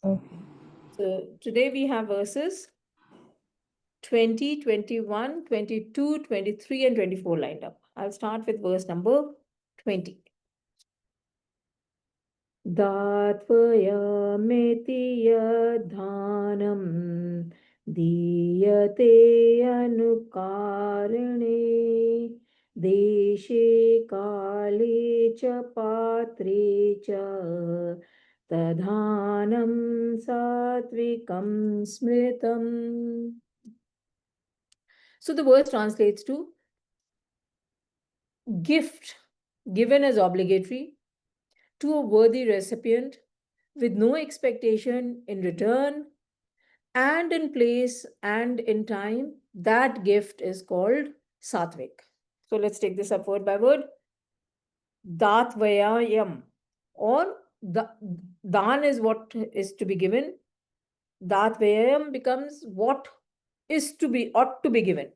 Okay. So today we have verses 20, 21, 22, 23, and 24 lined up. I'll start with verse number 20. दात्वयमेति यद्धानं दीयते अनुकारणे देशे काले च पात्रे च तद्धानं सात्विकं स्मृतम्. So the verse translates to gift given as obligatory to a worthy recipient with no expectation in return and in place and in time, that gift is called satvik. So let's take this up word by word. Datvayayam, or dan is what is to be given. Datvayayam becomes what is to be, ought to be given.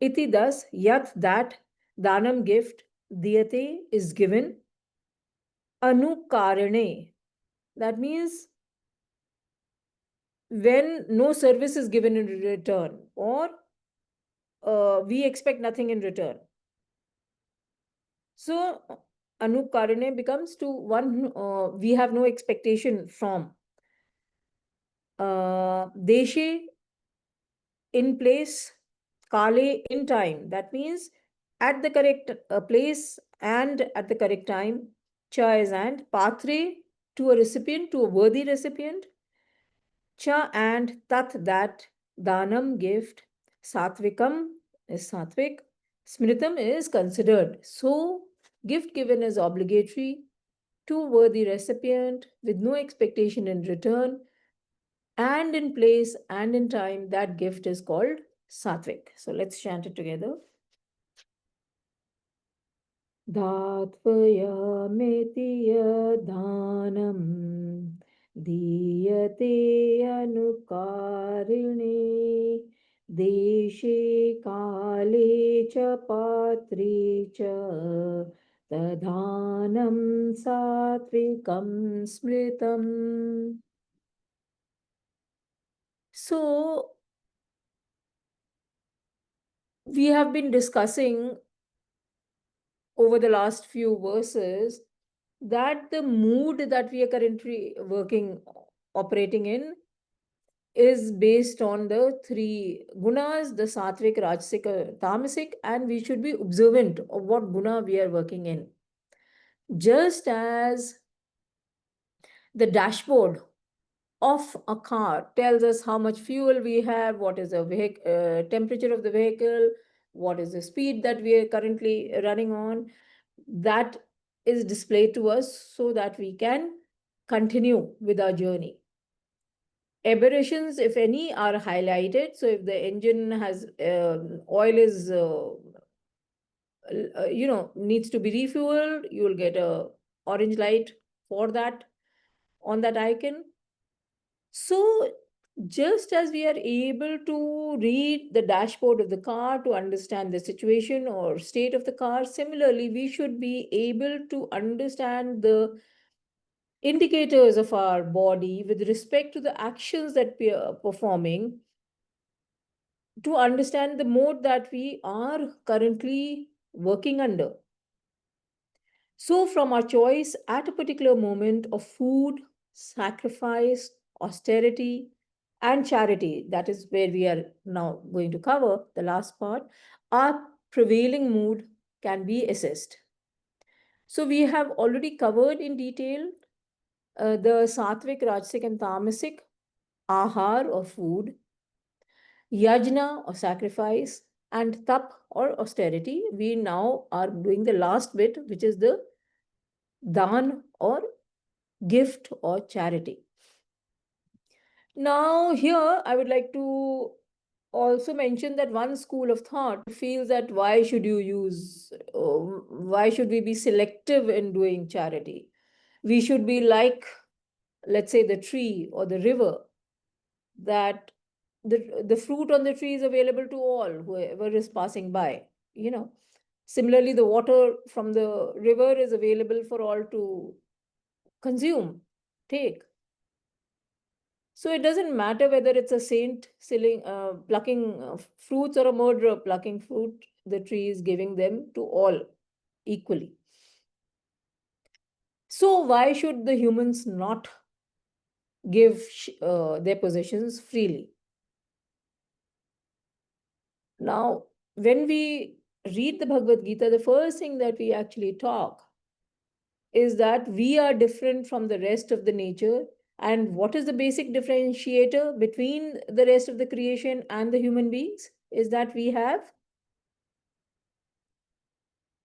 Iti thus, yat that, danam gift, diyate is given, anukarane. That means when no service is given in return, or we expect nothing in return. So anukarane becomes to one we have no expectation from. Deshe, in place, kale, in time. That means at the correct place and at the correct time. Cha is and, patre, to a recipient, to a worthy recipient. Cha and tat, that, danam, gift, satvikam is satvik, smritam is considered. So gift given is obligatory to worthy recipient with no expectation in return and in place and in time. That gift is called satvik. So let's chant it together. धात्वयमेति यद्धानं दीयते अनुकारिणे देशे काले च पात्रे च तद्धानं सात्विकं स्मृतम्. So we have been discussing over the last few verses that the mood that we are currently operating in, is based on the three gunas, the sattvic, rajasic, tamasic, and we should be observant of what guna we are working in. Just as the dashboard of a car tells us how much fuel we have, what is the temperature of the vehicle, what is the speed that we are currently running on, that is displayed to us so that we can continue with our journey. Aberrations, if any, are highlighted. So if the engine has oil is needs to be refueled, you will get a orange light for that on that icon. So just as we are able to read the dashboard of the car to understand the situation or state of the car, similarly we should be able to understand the indicators of our body with respect to the actions that we are performing, to understand the mode that we are currently working under. So, from our choice at a particular moment of food, sacrifice, austerity, and charity, that is where we are now going to cover the last part, our prevailing mood can be assessed. So, we have already covered in detail the sattvic, rajasic, and tamasic ahar or food, yajna or sacrifice, and tap or austerity. We now are doing the last bit, which is the dan or gift or charity. Now, here I would like to also mention that one school of thought feels that why should we be selective in doing charity? We should be like, let's say, the tree or the river, that the fruit on the tree is available to all, whoever is passing by, you know. Similarly, the water from the river is available for all to consume, take. So it doesn't matter whether it's a saint plucking fruits or a murderer plucking fruit, the tree is giving them to all equally. So why should the humans not give their possessions freely? Now, when we read the Bhagavad Gita, the first thing that we actually talk is that we are different from the rest of the nature. And what is the basic differentiator between the rest of the creation and the human beings? Is that we have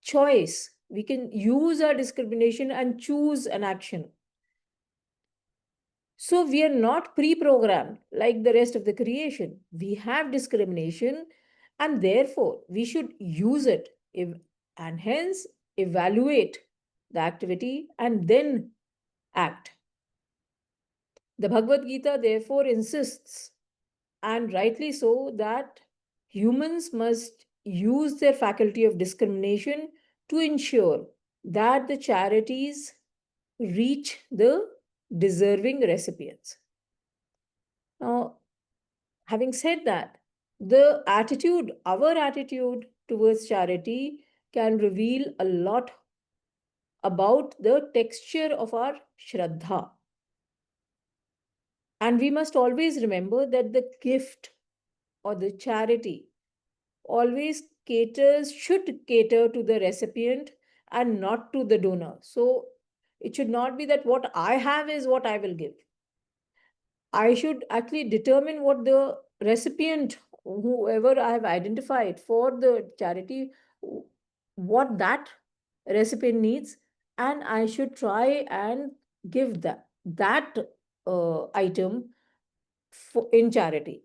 choice. We can use our discrimination and choose an action. So we are not pre-programmed like the rest of the creation. We have discrimination, and therefore we should use it and hence evaluate the activity and then act. The Bhagavad Gita therefore insists, and rightly so, that humans must use their faculty of discrimination to ensure that the charities reach the deserving recipients. Now, having said that, our attitude towards charity can reveal a lot about the texture of our Shraddha. And we must always remember that the gift or the charity always should cater to the recipient and not to the donor. So it should not be that what I have is what I will give. I should actually determine what the recipient, whoever I have identified for the charity, what that recipient needs, and I should try and give that item in charity.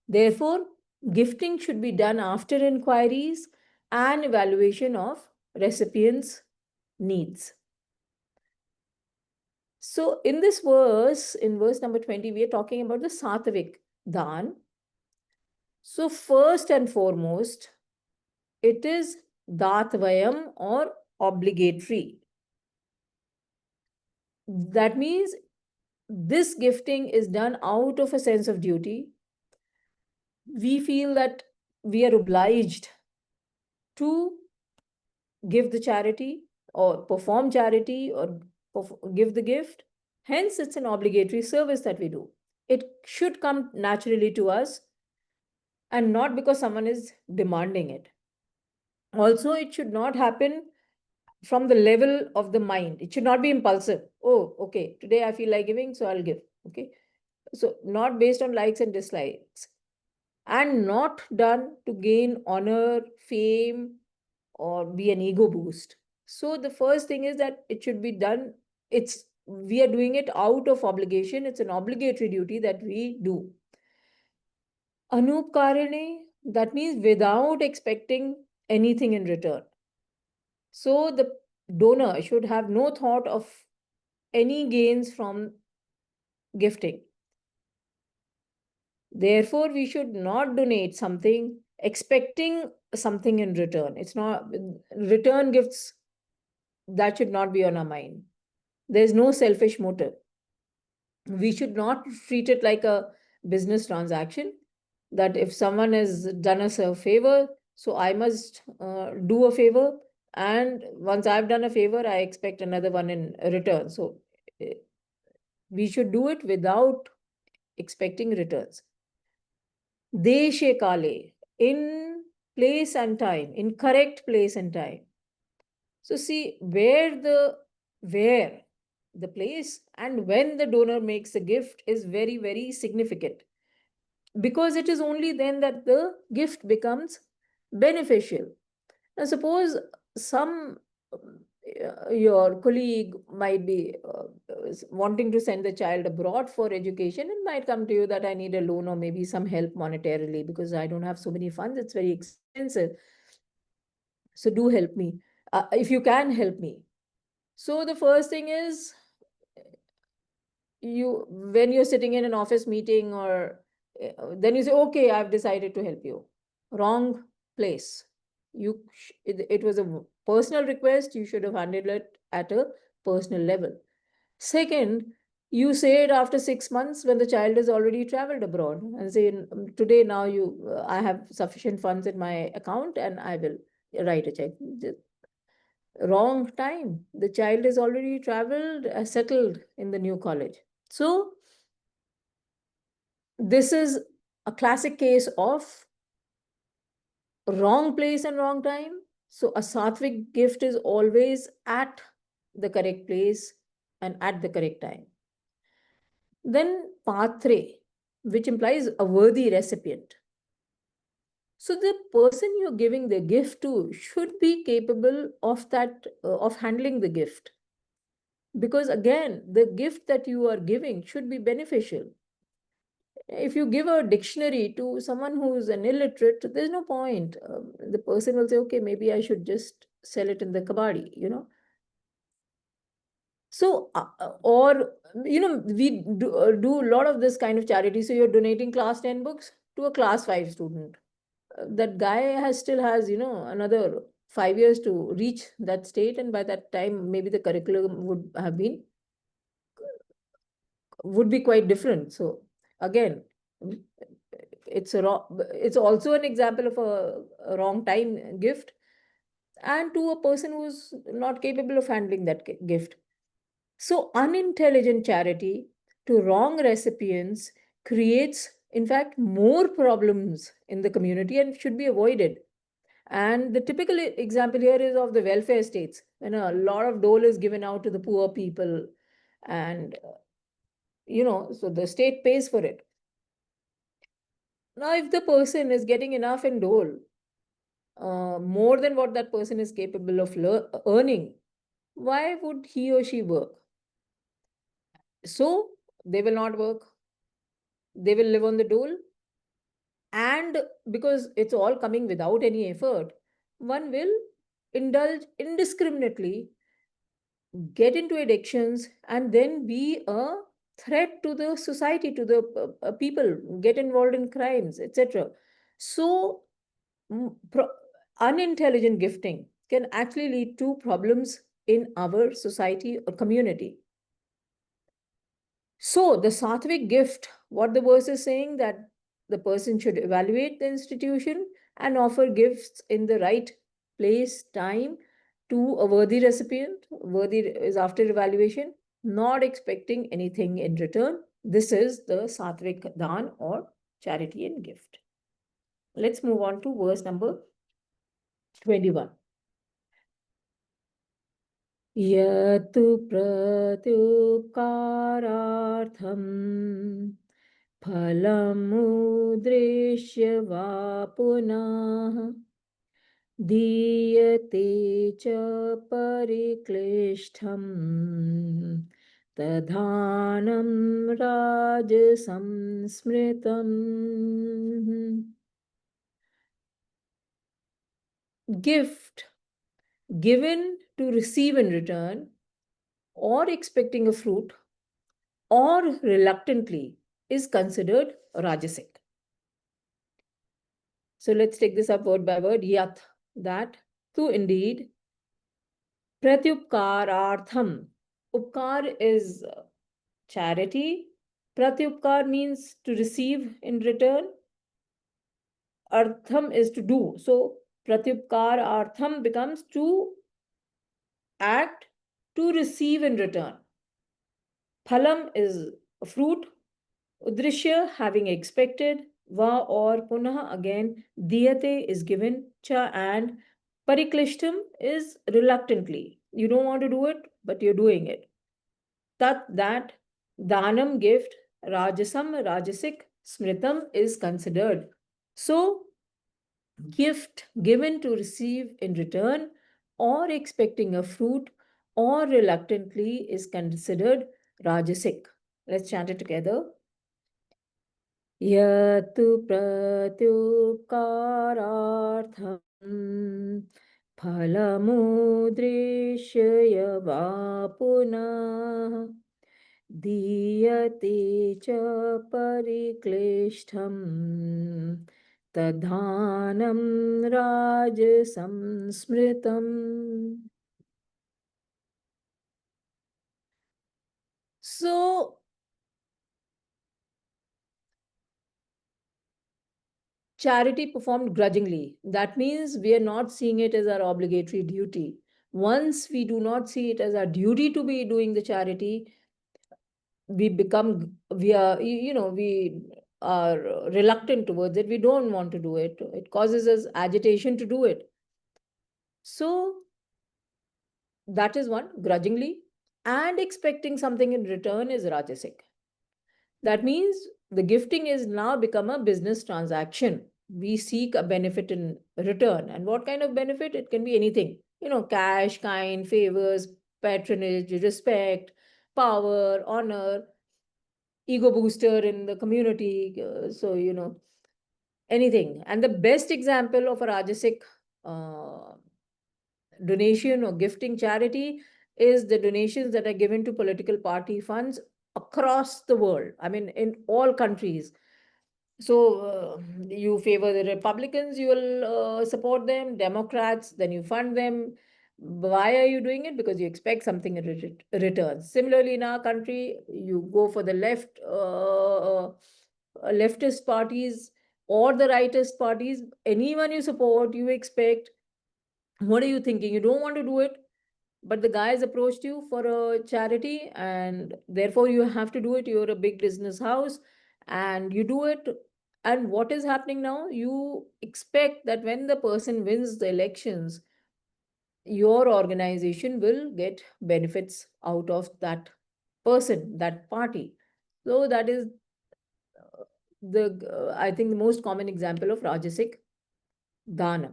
Therefore, gifting should be done after inquiries and evaluation of recipients' needs. So, in this verse, in verse number 20, we are talking about the Sattvic Dan. So, first and foremost, it is Datvayam or obligatory. That means this gifting is done out of a sense of duty. We feel that we are obliged to give the charity or perform charity or give the gift. Hence, it's an obligatory service that we do. It should come naturally to us and not because someone is demanding it. Also, it should not happen from the level of the mind. It should not be impulsive. Oh, okay, today I feel like giving, so I'll give. Okay. So, not based on likes and dislikes, and not done to gain honor, fame, or be an ego boost. So the first thing is that it should be done. We are doing it out of obligation. It's an obligatory duty that we do. Anupkarane, that means without expecting anything in return. So the donor should have no thought of any gains from gifting. Therefore, we should not donate something expecting something in return. It's not return gifts that should not be on our mind. There's no selfish motive. We should not treat it like a business transaction, that if someone has done us a favor, so I must do a favor. And once I've done a favor, I expect another one in return. So eh, we should do it without expecting returns. Deshe kale, in place and time, in correct place and time. So see where the place and when the donor makes the gift is very, very significant, because it is only then that the gift becomes beneficial. Now, suppose some your colleague might be wanting to send the child abroad for education and might come to you that I need a loan or maybe some help monetarily because I don't have so many funds, it's very expensive. So do help me. If you can help me. So the first thing is, when you're sitting in an office meeting or then you say, okay, I've decided to help you. Wrong place. It was a personal request. You should have handled it at a personal level. Second, You say it after 6 months when the child has already traveled abroad and say, today now I have sufficient funds in my account and I will write a check. Wrong time. The child is already traveled, settled in the new college. So this is a classic case of wrong place and wrong time. So a sattvic gift is always at the correct place and at the correct time. Then patre, which implies a worthy recipient. So the person you're giving the gift to should be capable of that, of handling the gift. Because again, the gift that you are giving should be beneficial. If you give a dictionary to someone who's an illiterate, there's no point. The person will say, okay, maybe I should just sell it in the kabadi. So, or, we do a lot of this kind of charity. So you're donating class 10 books to a class 5 student. That guy still has, another 5 years to reach that state. And by that time, maybe the curriculum would be quite different. So again, it's also an example of a wrong time gift, and to a person who's not capable of handling that gift. So unintelligent charity to wrong recipients creates, in fact, more problems in the community and should be avoided. And the typical example here is of the welfare states, when a lot of dole is given out to the poor people, and so the state pays for it. Now, if the person is getting enough in dole, more than what that person is capable of earning, why would he or she work? So they will not work. They will live on the dole. And because it's all coming without any effort, one will indulge indiscriminately, get into addictions, and then be a threat to the society, to the people, get involved in crimes, etc. So unintelligent gifting can actually lead to problems in our society or community. So the sattvic gift, what the verse is saying, that the person should evaluate the institution and offer gifts in the right place, time, to a worthy recipient. Worthy is after evaluation, not expecting anything in return. This is the sattvic dan or charity and gift. Let's move on to verse number 21. यतु प्रत्युपकारार्थं फलमुद्दिश्य वा पुनः दीयते च परिक्लिष्टं तद्दानं राजसंस्मृतम्. Gift given to receive in return, or expecting a fruit, or reluctantly, is considered rajasic. So let's take this up word by word. Yat, that, tu indeed, pratyupkarartham. Upkar is charity. Pratyupkar means to receive in return. Artham is to do. So pratyupkarartham becomes to act, to receive in return. Phalam is a fruit. Udrishya, having expected. Va or punah, again. Diyate is given. Cha and Pariklishtam is reluctantly. You don't want to do it, but you're doing it. Tat, that. Danam, gift. Rajasam, rajasic. Smritam is considered. So, gift given to receive in return, or expecting a fruit, or reluctantly, is considered rajasic. Let's chant it together. यतु प्रत्युपकारार्थं फलमुद्दिश्य वा पुनः दीयते च परिक्लिष्टं तद्दानं राजसंस्मृतम्. So charity performed grudgingly. That means we are not seeing it as our obligatory duty. Once we do not see it as our duty to be doing the charity, we become, we are, we are reluctant towards it. We don't want to do it. It causes us agitation to do it. So that is one, grudgingly. And expecting something in return is rajasic. That means the gifting is now become a business transaction. We seek a benefit in return. And what kind of benefit? It can be anything, cash, kind, favors, patronage, respect, power, honor, ego booster in the community. So, anything. And the best example of a Rajasic uh, donation or gifting charity is the donations that are given to political party funds across the world. I mean, in all countries. So you favor the Republicans, you will support them, Democrats, then you fund them. Why are you doing it? Because you expect something in return. Similarly, in our country, you go for the leftist parties or the rightist parties. Anyone you support, you expect. What are you thinking? You don't want to do it, but the guys approached you for a charity, and therefore you have to do it. You're a big business house, and you do it. And what is happening now? You expect that when the person wins the elections, your organization will get benefits out of that person, that party. So that is the I think the most common example of Rajasic Dana.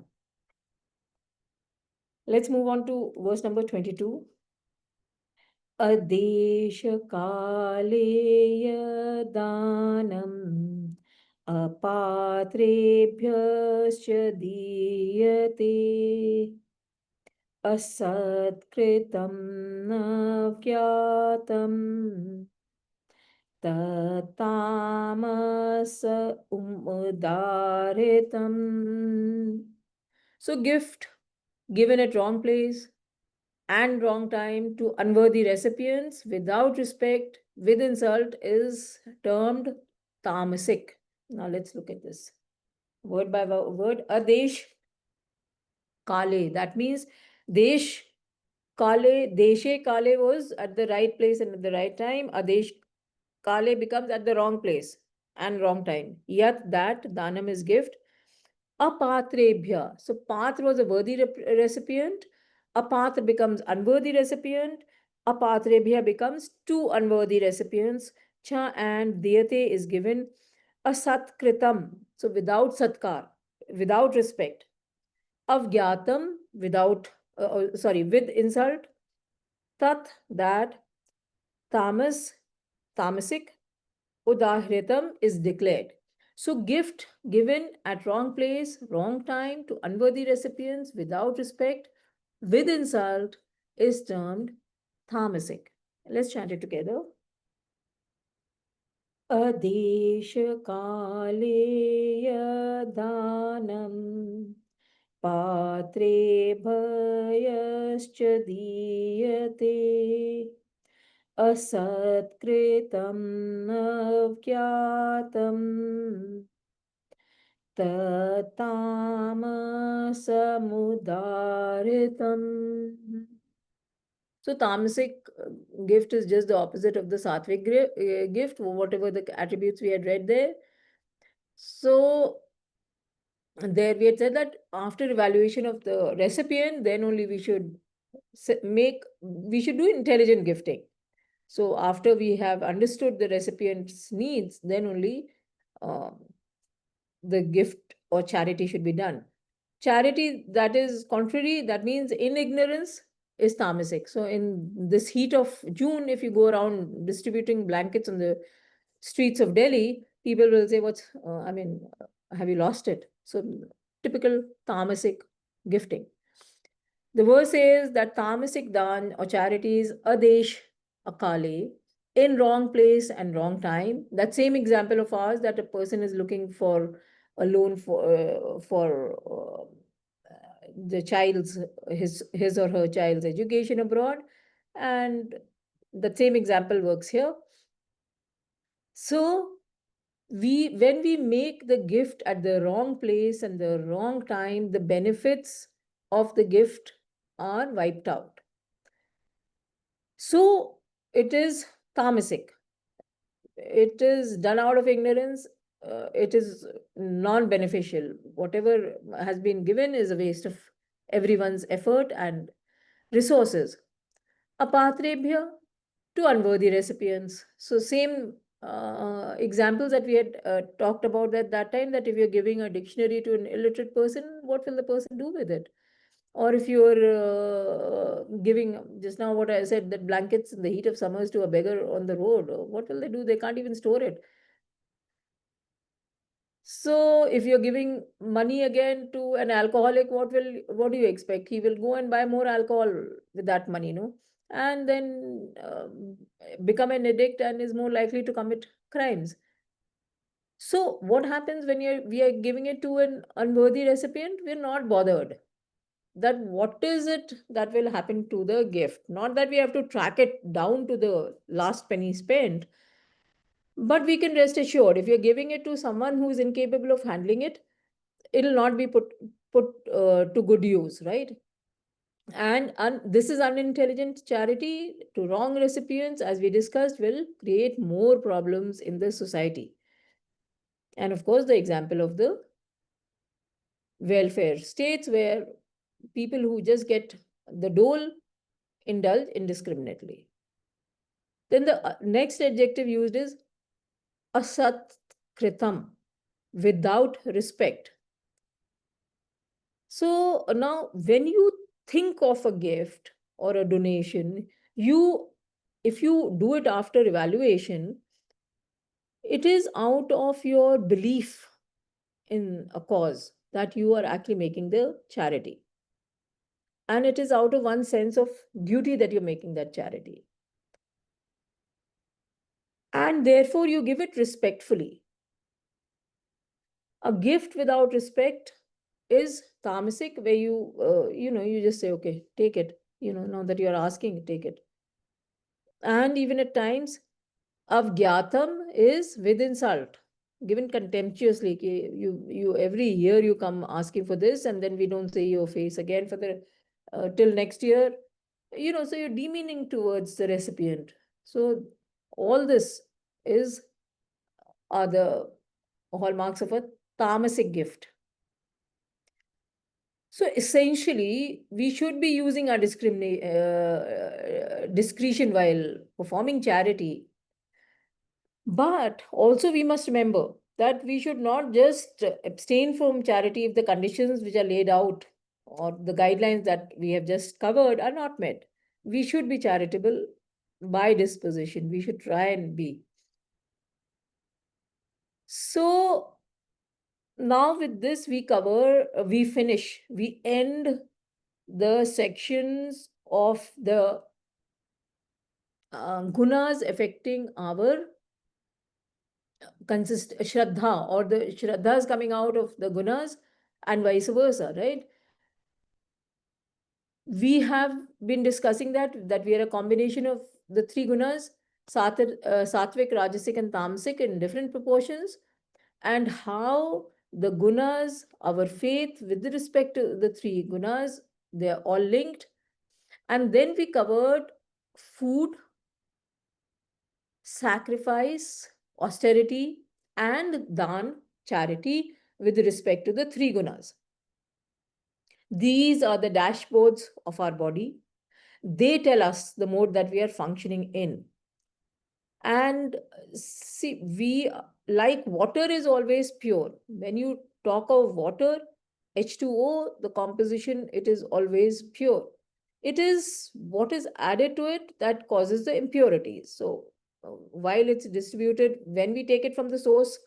Let's move on to verse number 22. अदेशकालेयदानम् अपात्रेभ्यश्च दीयते असत्कृतं न ज्ञातं तत्तामस उदाहृतम्. So gift given at wrong place and wrong time to unworthy recipients without respect, with insult, is termed tamasic. Now let's look at this word by word. Adesh kale. That means desh kale, deshe kale was at the right place and at the right time. Adesh kale becomes at the wrong place and wrong time. Yet that danam is gift. Apatrebhya. So patra was a worthy recipient. Apatra becomes unworthy recipient. Apatrebhya becomes two unworthy recipients. Cha and diyate is given. Asatkritam. So without satkar, without respect. Avgyatam, without, sorry, with insult. Tat, that. Tamas, tamasic. Udahritam is declared. So, gift given at wrong place, wrong time to unworthy recipients without respect, with insult, is termed tamasic. Let's chant it together. Adeshkaleya danam patre bhayascha diyate असत्कृतं नव्यातं ततामसमुदाहृतम्. So tamasic gift is just the opposite of the sattvic gift, whatever the attributes we had read there. So there we had said that after evaluation of the recipient, then only we should do intelligent gifting. So after we have understood the recipient's needs, then only uh, the gift or charity should be done. Charity that is contrary, that means in ignorance, is tamasic. So in this heat of June, if you go around distributing blankets on the streets of Delhi, people will say, have you lost it? So typical tamasic gifting. The verse says that tamasic dan or charity is adesh akale, in wrong place and wrong time. That same example of ours, that a person is looking for a loan for the child's his or her child's education abroad, and the same example works here. So when we make the gift at the wrong place and the wrong time, the benefits of the gift are wiped out. So it is tamasic. It is done out of ignorance. It is non-beneficial. Whatever has been given is a waste of everyone's effort and resources. Apatrebhya, to unworthy recipients. So same examples that we had talked about at that time, that if you're giving a dictionary to an illiterate person, what will the person do with it? Or if you're giving, just now what I said, that blankets in the heat of summers to a beggar on the road, what will they do? They can't even store it. So if you're giving money again to an alcoholic, what do you expect? He will go and buy more alcohol with that money, no? And then become an addict and is more likely to commit crimes. So what happens when we are giving it to an unworthy recipient? We're not bothered that what is it that will happen to the gift. Not that we have to track it down to the last penny spent, but we can rest assured if you're giving it to someone who is incapable of handling it, it'll not be put to good use, right? And this is unintelligent charity to wrong recipients, as we discussed, will create more problems in the society. And of course, the example of the welfare states, where people who just get the dole indulge indiscriminately. Then the next adjective used is asat kritam, without respect. So now, when you think of a gift or a donation, you, if you do it after evaluation, it is out of your belief in a cause that you are actually making the charity. And it is out of one sense of duty that you're making that charity. And therefore, you give it respectfully. A gift without respect is tamasic, where you just say, okay, take it. Now that you're asking, take it. And even at times, avgyatam is with insult, given contemptuously. You every year you come asking for this, and then we don't see your face again for the till next year. So you're demeaning towards the recipient. So all this is are the hallmarks of a tamasic gift. So essentially, we should be using our discretion while performing charity. But also, we must remember that we should not just abstain from charity if the conditions which are laid out or the guidelines that we have just covered are not met. We should be charitable by disposition. We should try and be. So now with this, we end the sections of the gunas affecting our shraddha, or the shraddhas coming out of the gunas, and vice versa, right? We have been discussing that we are a combination of the three gunas, sattvic, rajasic, and tamasic, in different proportions, and how the gunas, our faith with respect to the three gunas, they are all linked. And then we covered food, sacrifice, austerity, and dan, charity, with respect to the three gunas. These are the dashboards of our body. They tell us the mode that we are functioning in. And see, we, like water is always pure. When you talk of water, H2O, the composition, it is always pure. It is what is added to it that causes the impurities. So while it's distributed, when we take it from the source,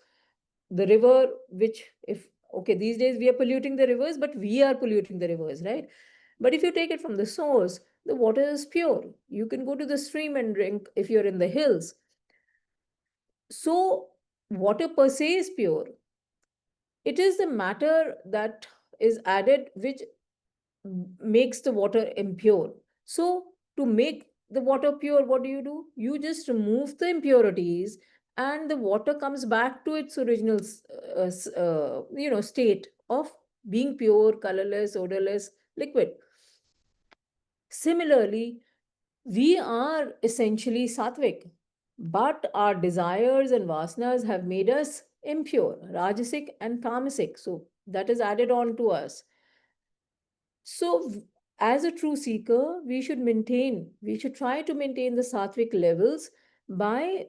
the river, which, if okay, these days we are polluting the rivers, but we are polluting the rivers, right? But if you take it from the source, the water is pure. You can go to the stream and drink if you're in the hills. So water per se is pure. It is the matter that is added which makes the water impure. So to make the water pure, what do? You just remove the impurities and the water comes back to its original state of being pure, colorless, odorless liquid. Similarly, we are essentially sattvic, but our desires and vasanas have made us impure, rajasic and tamasic. So that is added on to us. So, as a true seeker, we should try to maintain the sattvic levels by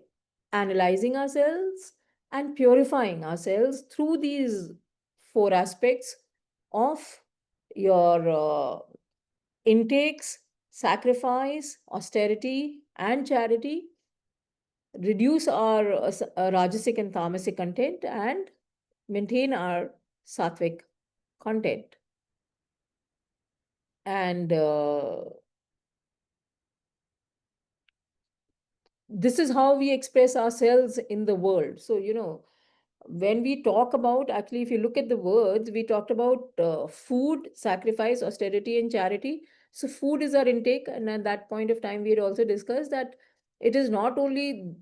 analyzing ourselves and purifying ourselves through these four aspects of your intakes, sacrifice, austerity, and charity, reduce our rajasic and tamasic content, and maintain our sattvic content. And this is how we express ourselves in the world. So, when we talk about, actually, if you look at the words, we talked about food, sacrifice, austerity, and charity. So food is our intake, and at that point of time we had also discussed that it is not only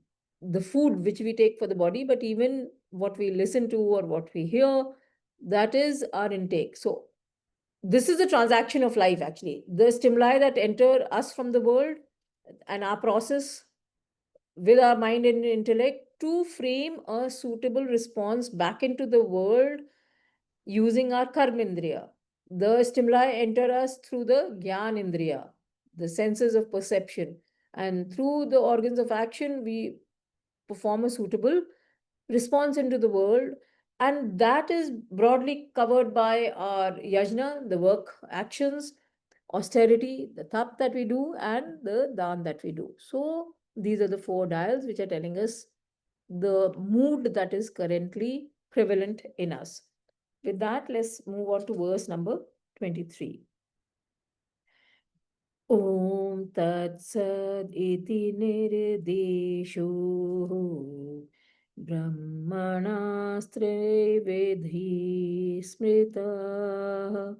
the food which we take for the body, but even what we listen to or what we hear, that is our intake. So this is the transaction of life, actually. The stimuli that enter us from the world and our process with our mind and intellect to frame a suitable response back into the world using our karmindriya. The stimuli enter us through the gyan indriya, the senses of perception, and through the organs of action, we perform a suitable response into the world. And that is broadly covered by our yajna, the work actions, austerity, the tap that we do, and the dan that we do. So these are the four dials which are telling us the mood that is currently prevalent in us. With that, let's move on to verse number 23. Om Tat Sad Iti Nirdesho Brahmanastre Vedhi Smrita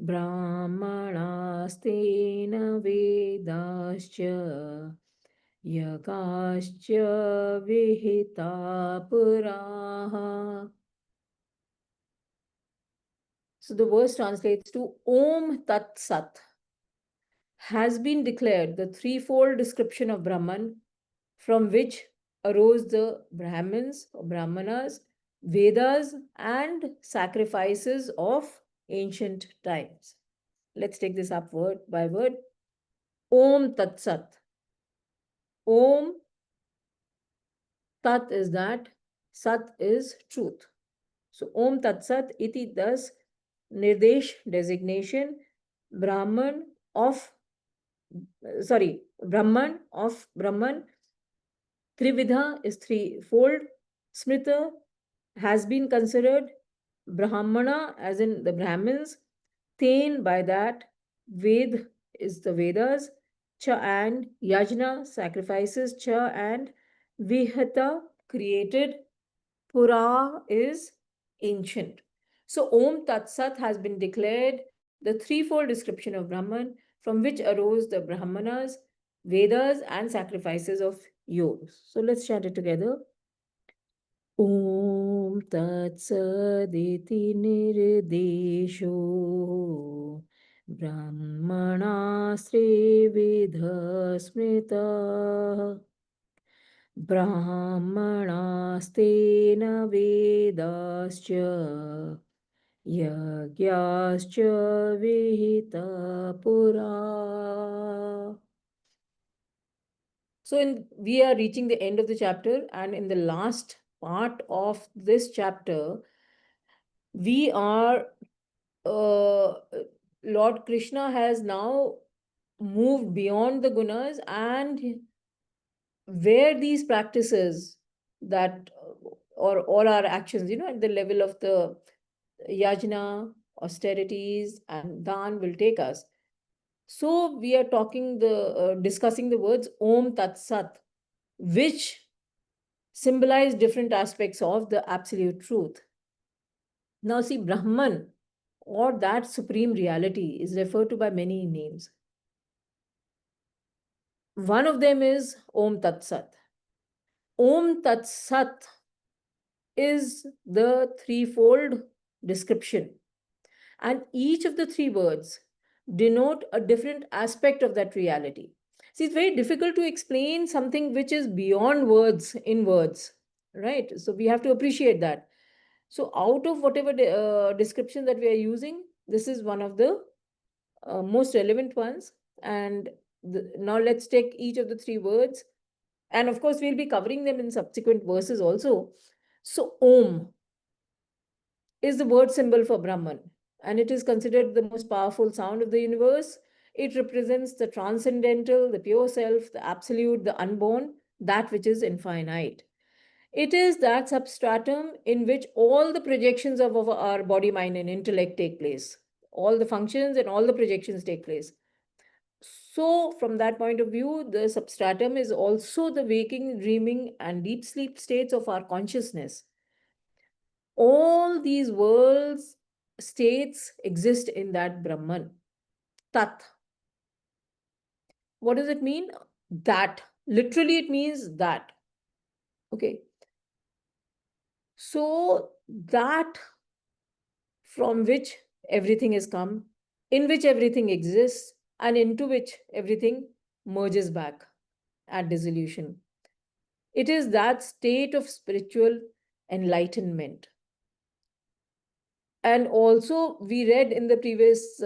Brahmanastena Vedascha Yakascha Vihita Puraha. So the verse translates to Om Tat Sat has been declared the threefold description of Brahman, from which arose the Brahmins or Brahmanas, Vedas, and sacrifices of ancient times. Let's take this up word by word. Om Tat Sat. Om Tat is that, Sat is truth. So Om Tat Sat iti, thus Nirdesh, designation, Brahman of Brahman. Trividha is threefold. Smrita has been considered. Brahmana, as in the Brahmins. Ten, by that. Ved is the Vedas. Cha and Yajna, sacrifices. Cha and Vihata, created. Pura is ancient. So Om Tat Sat has been declared the threefold description of Brahman, from which arose the Brahmanas, Vedas, and sacrifices of yours. So let's chant it together. Om Tat Saditi Nirdesho Brahmanastre Vedha Smrita Brahmanasतेन वेदाश्च यज्ञाश्च विहिता पुरा. So we are reaching the end of the chapter, and in the last part of this chapter, we are Lord Krishna has now moved beyond the gunas, and where these practices that or all our actions, at the level of the yajna, austerities, and dan will take us. So we are discussing the words Om Tat Sat, which symbolize different aspects of the absolute truth. Now see, Brahman, or that supreme reality, is referred to by many names. One of them is Om Tat Sat. Om Tat Sat is the threefold description, and each of the three words denote a different aspect of that reality. See, it's very difficult to explain something which is beyond words in words, right? So we have to appreciate that. So out of whatever description that we are using, this is one of the most relevant ones. And now let's take each of the three words, and of course we'll be covering them in subsequent verses also. So Om is the word symbol for Brahman, and it is considered the most powerful sound of the universe. It represents the transcendental, the pure self, the absolute, the unborn, that which is infinite. It is that substratum in which all the projections of our body, mind, and intellect take place. All the functions and all the projections take place. So, from that point of view, the substratum is also the waking, dreaming, and deep sleep states of our consciousness. All these worlds, states exist in that Brahman. Tat. What does it mean? That. Literally, it means that. Okay. So, that from which everything is come, in which everything exists, and into which everything merges back at dissolution. It is that state of spiritual enlightenment. And also, we read in the previous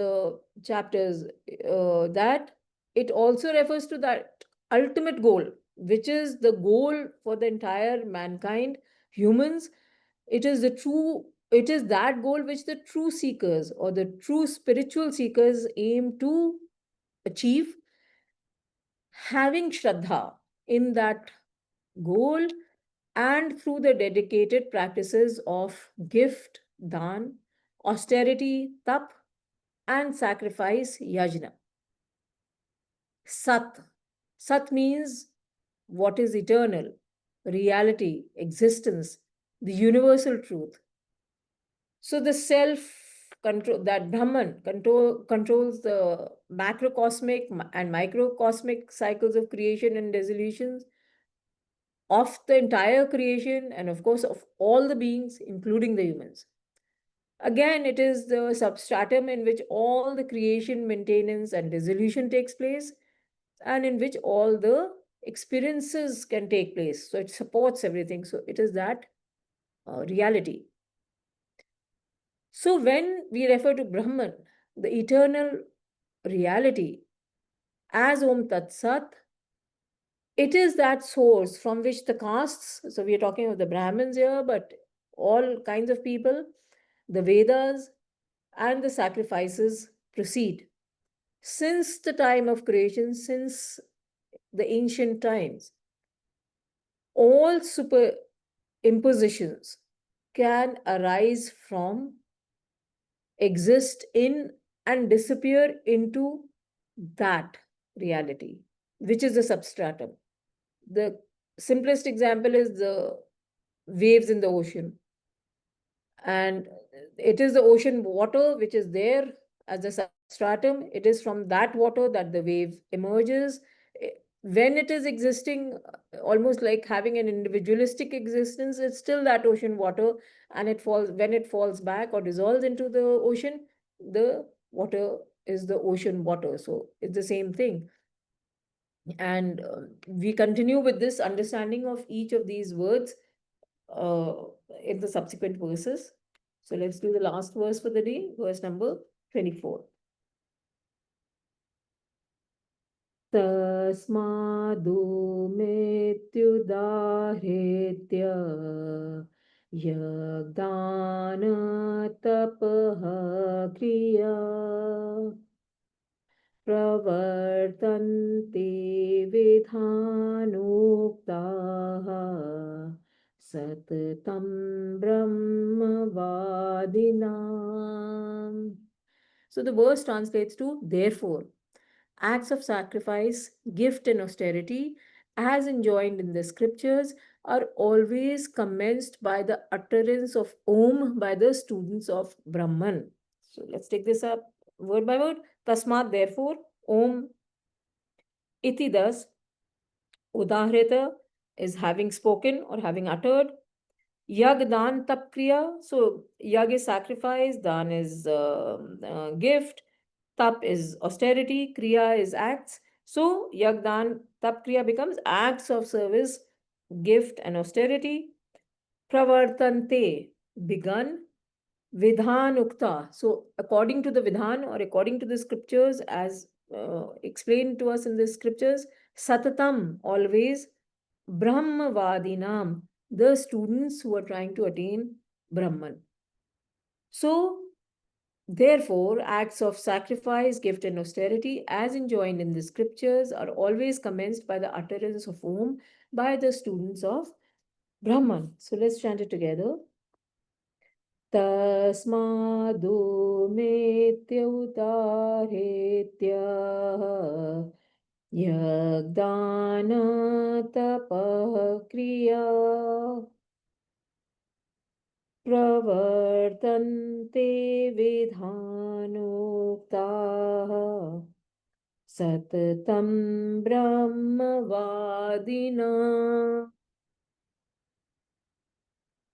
chapters that it also refers to that ultimate goal, which is the goal for the entire mankind, humans. It is that goal which the true seekers or the true spiritual seekers aim to achieve, having Shraddha in that goal, and through the dedicated practices of gift, dan, austerity, tap, and sacrifice, yajna. Sat. Sat means what is eternal, reality, existence, the universal truth. So the self control, that Brahman controls the macrocosmic and microcosmic cycles of creation and dissolutions of the entire creation, and of course of all the beings, including the humans. Again, it is the substratum in which all the creation, maintenance, and dissolution takes place, and in which all the experiences can take place. So it supports everything. So it is that reality. So when we refer to Brahman, the eternal reality, as Om Tat Sat, it is that source from which the castes, so we are talking of the Brahmins here, but all kinds of people, the Vedas, and the sacrifices proceed. Since the time of creation, since the ancient times, all superimpositions can arise from, exist in, and disappear into that reality, which is the substratum. The simplest example is the waves in the ocean. And it is the ocean water which is there as the substratum. It is from that water that the wave emerges. When it is existing, almost like having an individualistic existence, it's still that ocean water, and it falls, when it falls back or dissolves into the ocean, the water is the ocean water. So it's the same thing. And we continue with this understanding of each of these words uh, in the subsequent verses. So let's do the last verse for the day, verse number 24. तस्मादुमेत्युदाहृत्य यज्ञानतपः क्रिया प्रवर्तन्ते विधानोक्ताः सततं ब्रह्मवादिनाम्. So the verse translates to, therefore, acts of sacrifice, gift, and austerity, as enjoined in the scriptures, are always commenced by the utterance of Om by the students of Brahman. So let's take this up word by word. Tasmat, therefore, Om iti, thus, udahrita, is having spoken or having uttered. Yag, dan, tap, kriya. So yag is sacrifice, dan is gift, tap is austerity, kriya is acts. So yag, dan, tap, kriya becomes acts of service, gift, and austerity. Pravartante, begun. Vidhan ukta. So according to the Vidhan or according to the scriptures, as explained to us in the scriptures, Satatam, always. Brahmavadinam, the students who are trying to attain Brahman. So, therefore, acts of sacrifice, gift, and austerity, as enjoined in the scriptures, are always commenced by the utterance of Om by the students of Brahman. So, let's chant it together. Tasmadumetyaudaretya yagdana kriya प्रवर्तन्ते विधानोक्ताः सततं ब्रह्मवादिना.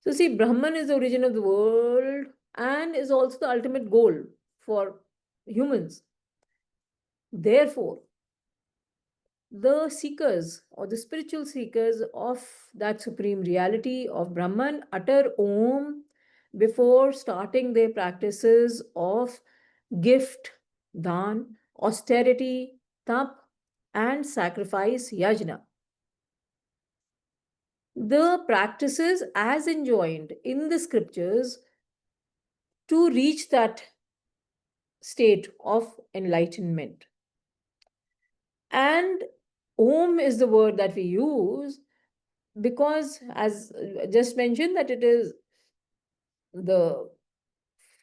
So see, Brahman is the origin of the world and is also the ultimate goal for humans. Therefore, the seekers or the spiritual seekers of that supreme reality of Brahman utter Om before starting their practices of gift, dan, austerity, tap, and sacrifice, yajna. The practices as enjoined in the scriptures to reach that state of enlightenment. And Om is the word that we use because, as just mentioned, that it is the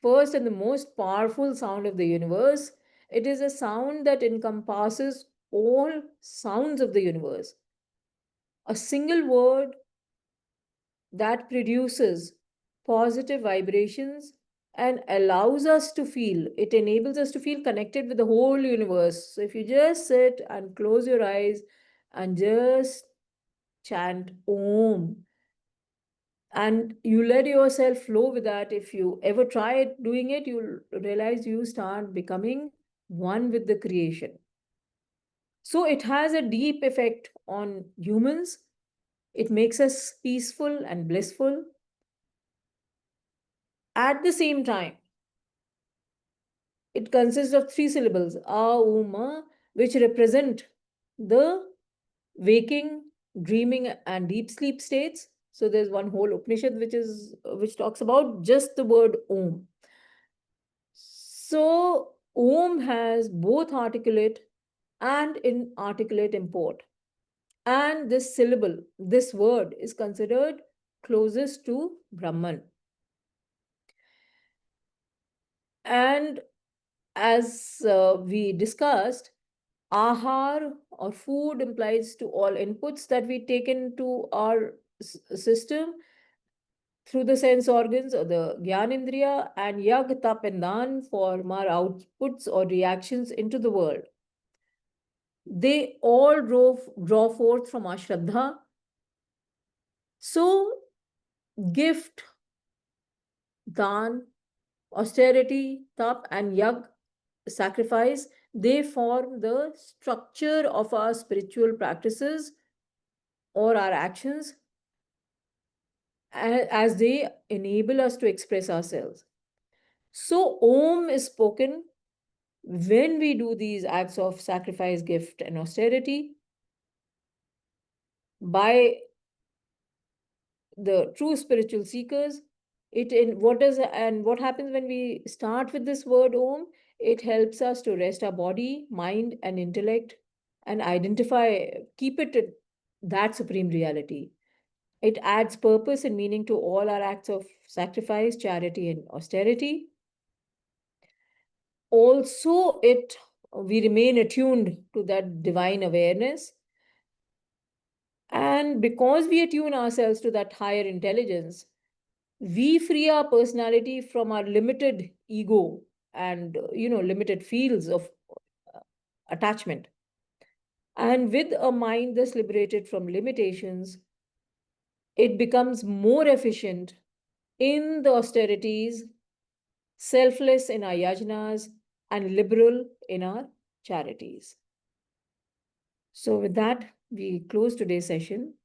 first and the most powerful sound of the universe. It is a sound that encompasses all sounds of the universe. A single word that produces positive vibrations and allows us to feel, it enables us to feel connected with the whole universe. So if you just sit and close your eyes and just chant Om, and you let yourself flow with that, if you ever try doing it, you'll realize you start becoming one with the creation. So it has a deep effect on humans. It makes us peaceful and blissful. At the same time, it consists of three syllables, a, uma, which represent the waking, dreaming, and deep sleep states. So there's one whole Upanishad which talks about just the word Om. So Om has both articulate and inarticulate import. And this syllable, this word is considered closest to Brahman. And as we discussed, ahar or food implies to all inputs that we take into our system through the sense organs or the Gyanindriya, and yag, tap, and dan form our outputs or reactions into the world. They all draw forth from our Shraddha. So, gift, dan, austerity, tap, and yag, sacrifice, they form the structure of our spiritual practices or our actions as they enable us to express ourselves. So, Om is spoken when we do these acts of sacrifice, gift, and austerity by the true spiritual seekers. What happens when we start with this word Om? It helps us to rest our body, mind, and intellect, and keep it at that supreme reality. It adds purpose and meaning to all our acts of sacrifice, charity, and austerity. Also, we remain attuned to that divine awareness. And because we attune ourselves to that higher intelligence, we free our personality from our limited ego and limited fields of attachment. And with a mind thus liberated from limitations, it becomes more efficient in the austerities, selfless in our yajnas, and liberal in our charities. So, with that, we close today's session.